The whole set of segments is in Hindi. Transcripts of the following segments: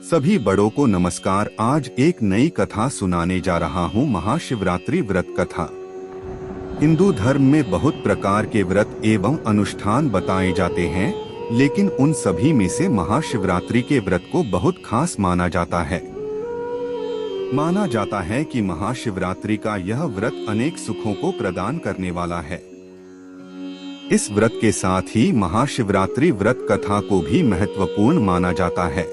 सभी बड़ों को नमस्कार। आज एक नई कथा सुनाने जा रहा हूँ, महाशिवरात्रि व्रत कथा। हिंदू धर्म में बहुत प्रकार के व्रत एवं अनुष्ठान बताए जाते हैं, लेकिन उन सभी में से महाशिवरात्रि के व्रत को बहुत खास माना जाता है। माना जाता है कि महाशिवरात्रि का यह व्रत अनेक सुखों को प्रदान करने वाला है। इस व्रत के साथ ही महाशिवरात्रि व्रत कथा को भी महत्वपूर्ण माना जाता है।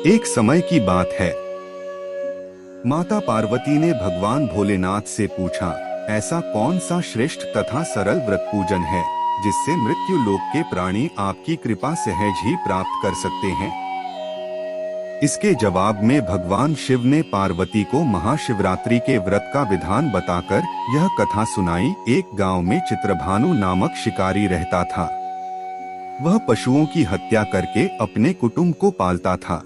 एक समय की बात है, माता पार्वती ने भगवान भोलेनाथ से पूछा, ऐसा कौन सा श्रेष्ठ तथा सरल व्रत पूजन है जिससे मृत्यु लोक के प्राणी आपकी कृपा सहज ही प्राप्त कर सकते हैं। इसके जवाब में भगवान शिव ने पार्वती को महाशिवरात्रि के व्रत का विधान बताकर यह कथा सुनाई। एक गांव में चित्रभानु नामक शिकारी रहता था। वह पशुओं की हत्या करके अपने कुटुंब को पालता था।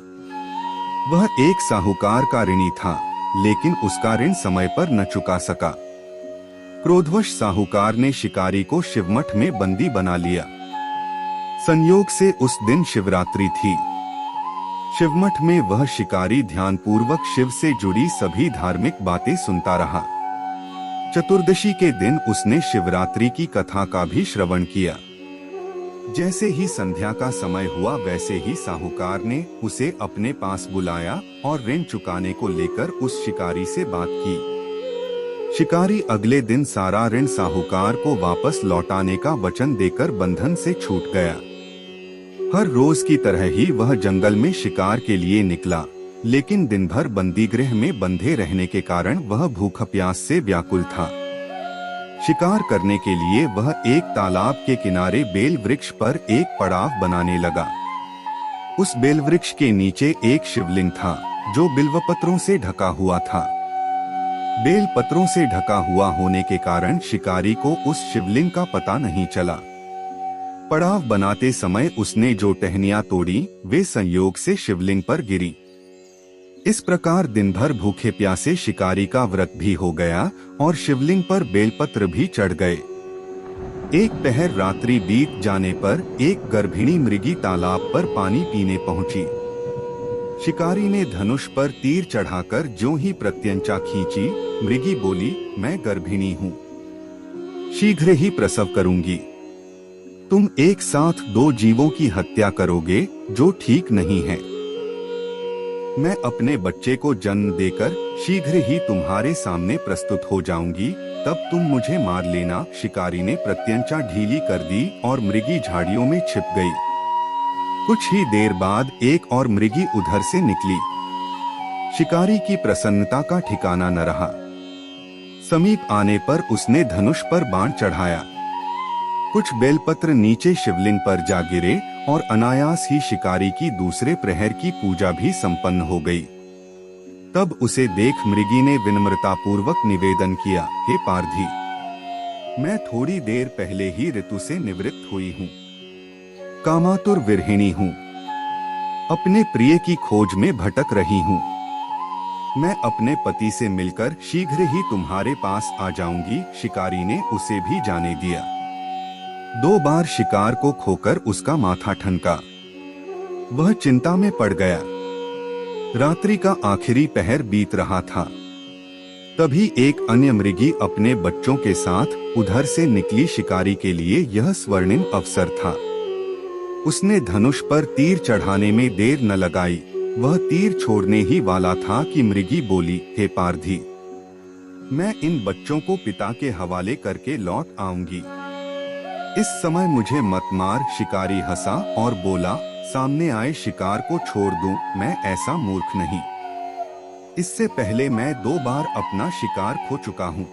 वह एक साहूकार का ऋणी था, लेकिन उसका ऋण समय पर न चुका सका। क्रोधवश साहूकार ने शिकारी को शिवमठ में बंदी बना लिया। संयोग से उस दिन शिवरात्रि थी। शिवमठ में वह शिकारी ध्यानपूर्वक शिव से जुड़ी सभी धार्मिक बातें सुनता रहा। चतुर्दशी के दिन उसने शिवरात्रि की कथा का भी श्रवण किया। जैसे ही संध्या का समय हुआ, वैसे ही साहूकार ने उसे अपने पास बुलाया और ऋण चुकाने को लेकर उस शिकारी से बात की। शिकारी अगले दिन सारा ऋण साहूकार को वापस लौटाने का वचन देकर बंधन से छूट गया। हर रोज की तरह ही वह जंगल में शिकार के लिए निकला, लेकिन दिन भर बंदीगृह में बंधे रहने के कारण वह भूख प्यास से व्याकुल था। शिकार करने के लिए वह एक तालाब के किनारे बेल वृक्ष पर एक पड़ाव बनाने लगा। उस बेल वृक्ष के नीचे एक शिवलिंग था जो बिल्वपत्रों से ढका हुआ था। बेल पत्रों से ढका हुआ होने के कारण शिकारी को उस शिवलिंग का पता नहीं चला। पड़ाव बनाते समय उसने जो टहनियां तोड़ी, वे संयोग से शिवलिंग पर गिरी। इस प्रकार दिन भर भूखे प्यासे शिकारी का व्रत भी हो गया और शिवलिंग पर बेलपत्र भी चढ़ गए। एक पहर रात्रि बीत जाने पर एक गर्भिणी मृगी तालाब पर पानी पीने पहुंची। शिकारी ने धनुष पर तीर चढ़ाकर ज्यों ही प्रत्यंचा खींची, मृगी बोली, मैं गर्भिणी हूँ, शीघ्र ही प्रसव करूंगी। तुम एक साथ दो जीवों की हत्या करोगे, जो ठीक नहीं है। मैं अपने बच्चे को जन्म देकर शीघ्र ही तुम्हारे सामने प्रस्तुत हो जाऊंगी, तब तुम मुझे मार लेना। शिकारी ने प्रत्यंचा ढीली कर दी और मृगी झाड़ियों में छिप गई। कुछ ही देर बाद एक और मृगी उधर से निकली। शिकारी की प्रसन्नता का ठिकाना न रहा। समीप आने पर उसने धनुष पर बाण चढ़ाया। कुछ बेलपत्र नीचे शिवलिंग पर जा गिरे और अनायास ही शिकारी की दूसरे प्रहर की पूजा भी संपन्न हो गई। तब उसे देख मृगी ने विनम्रतापूर्वक निवेदन किया, हे पारधी, मैं थोड़ी देर पहले ही ऋतु से निवृत्त हुई हूँ, कामातुर विरहिणी हूँ, अपने प्रिय की खोज में भटक रही हूँ। मैं अपने पति से मिलकर शीघ्र ही तुम्हारे पास आ जाऊंगी। शिकारी ने उसे भी जाने दिया। 2 बार शिकार को खोकर उसका माथा ठनका। वह चिंता में पड़ गया। रात्रि का आखिरी पहर बीत रहा था। तभी एक अन्य मृगी अपने बच्चों के साथ उधर से निकली। शिकारी के लिए यह स्वर्णिम अवसर था। उसने धनुष पर तीर चढ़ाने में देर न लगाई। वह तीर छोड़ने ही वाला था कि मृगी बोली, हे पारधी, मैं इन बच्चों को पिता के हवाले करके लौट आऊंगी। इस समय मुझे मत मार। शिकारी हंसा और बोला, सामने आए शिकार को छोड़ दूं, मैं ऐसा मूर्ख नहीं। इससे पहले मैं 2 बार अपना शिकार खो चुका हूँ।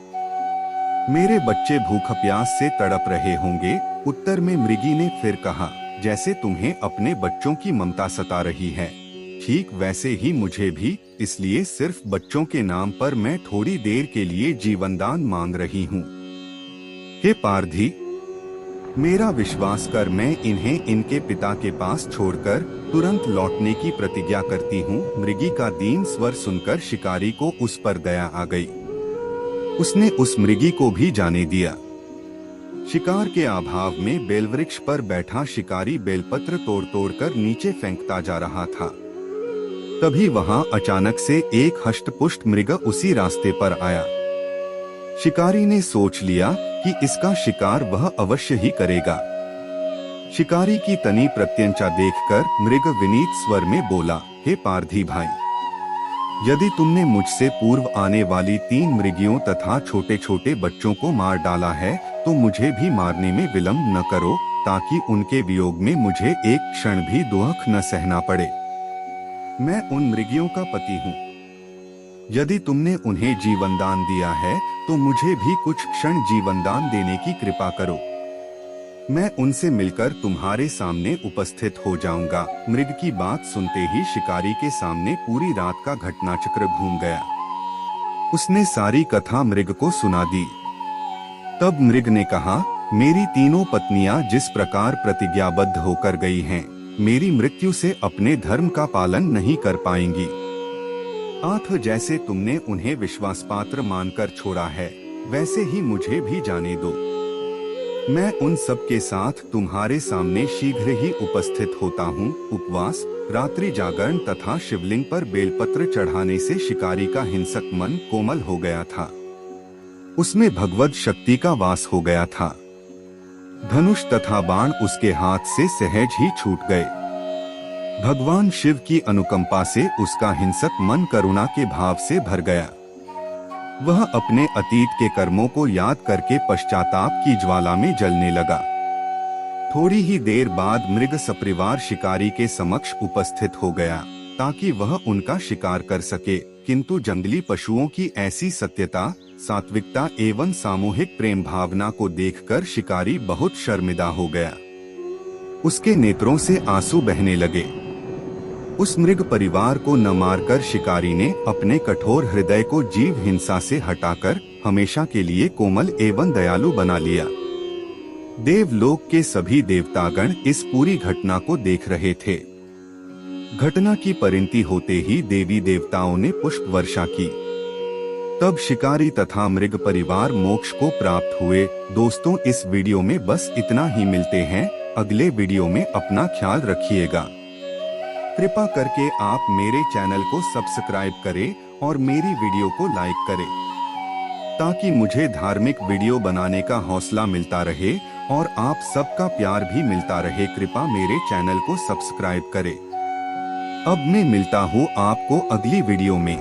मेरे बच्चे भूख प्यास से तड़प रहे होंगे। उत्तर में मृगी ने फिर कहा, जैसे तुम्हें अपने बच्चों की ममता सता रही है, ठीक वैसे ही मुझे भी, इसलिए सिर्फ बच्चों के नाम पर मैं थोड़ी देर के लिए जीवनदान मांग रही हूँ। हे पारधी, मेरा विश्वास कर मैं इन्हें इनके पिता के पास छोड़कर तुरंत लौटने की प्रतिज्ञा करती हूँ। मृगी का दीन स्वर सुनकर शिकारी को उस पर दया आ गई। उसने उस मृगी को भी जाने दिया। शिकार के अभाव में बेलवृक्ष पर बैठा शिकारी बेलपत्र तोड़ तोड़ कर नीचे फेंकता जा रहा था। तभी वहां अचानक से एक हष्टपुष्ट मृग उसी रास्ते पर आया। शिकारी ने सोच लिया कि इसका शिकार वह अवश्य ही करेगा। शिकारी की तनी प्रत्यंचा देखकर मृग विनीत स्वर में बोला, हे पारधी भाई, यदि तुमने मुझसे पूर्व आने वाली 3 मृगियों तथा छोटे छोटे बच्चों को मार डाला है तो मुझे भी मारने में विलंब न करो, ताकि उनके वियोग में मुझे एक क्षण भी दुख न सहना पड़े। मैं उन मृगियों का पति हूँ। यदि तुमने उन्हें जीवनदान दिया है तो मुझे भी कुछ क्षण जीवनदान देने की कृपा करो। मैं उनसे मिलकर तुम्हारे सामने उपस्थित हो जाऊंगा। मृग की बात सुनते ही शिकारी के सामने पूरी रात का घटनाचक्र घूम गया। उसने सारी कथा मृग को सुना दी। तब मृग ने कहा, मेरी तीनों पत्नियां जिस प्रकार प्रतिज्ञाबद्ध होकर गई हैं, मेरी मृत्यु से अपने धर्म का पालन नहीं कर पाएंगी। आठ जैसे तुमने उन्हें विश्वासपात्र मानकर छोड़ा है, वैसे ही मुझे भी जाने दो। मैं उन सब के साथ तुम्हारे सामने शीघ्र ही उपस्थित होता हूँ। उपवास, रात्रि जागरण तथा शिवलिंग पर बेलपत्र चढ़ाने से शिकारी का हिंसक मन कोमल हो गया था। उसमें भगवत शक्ति का वास हो गया था। धनुष तथा बाण उसके हाथ से सहज ही छूट गए। भगवान शिव की अनुकंपा से उसका हिंसक मन करुणा के भाव से भर गया। वह अपने अतीत के कर्मों को याद करके पश्चाताप की ज्वाला में जलने लगा। थोड़ी ही देर बाद मृग सपरिवार शिकारी के समक्ष उपस्थित हो गया ताकि वह उनका शिकार कर सके, किंतु जंगली पशुओं की ऐसी सत्यता, सात्विकता एवं सामूहिक प्रेम भावना को देखकर शिकारी बहुत शर्मिंदा हो गया। उसके नेत्रों से आंसू बहने लगे। उस मृग परिवार को न मारकर शिकारी ने अपने कठोर हृदय को जीव हिंसा से हटाकर हमेशा के लिए कोमल एवं दयालु बना लिया। देवलोक के सभी देवतागण इस पूरी घटना को देख रहे थे। घटना की परिणति होते ही देवी देवताओं ने पुष्प वर्षा की। तब शिकारी तथा मृग परिवार मोक्ष को प्राप्त हुए। दोस्तों, इस वीडियो में बस इतना ही। मिलते हैं अगले वीडियो में। अपना ख्याल रखिएगा। कृपा करके आप मेरे चैनल को सब्सक्राइब करें और मेरी वीडियो को लाइक करें, ताकि मुझे धार्मिक वीडियो बनाने का हौसला मिलता रहे और आप सबका प्यार भी मिलता रहे। कृपा मेरे चैनल को सब्सक्राइब करें। अब मैं मिलता हूँ आपको अगली वीडियो में।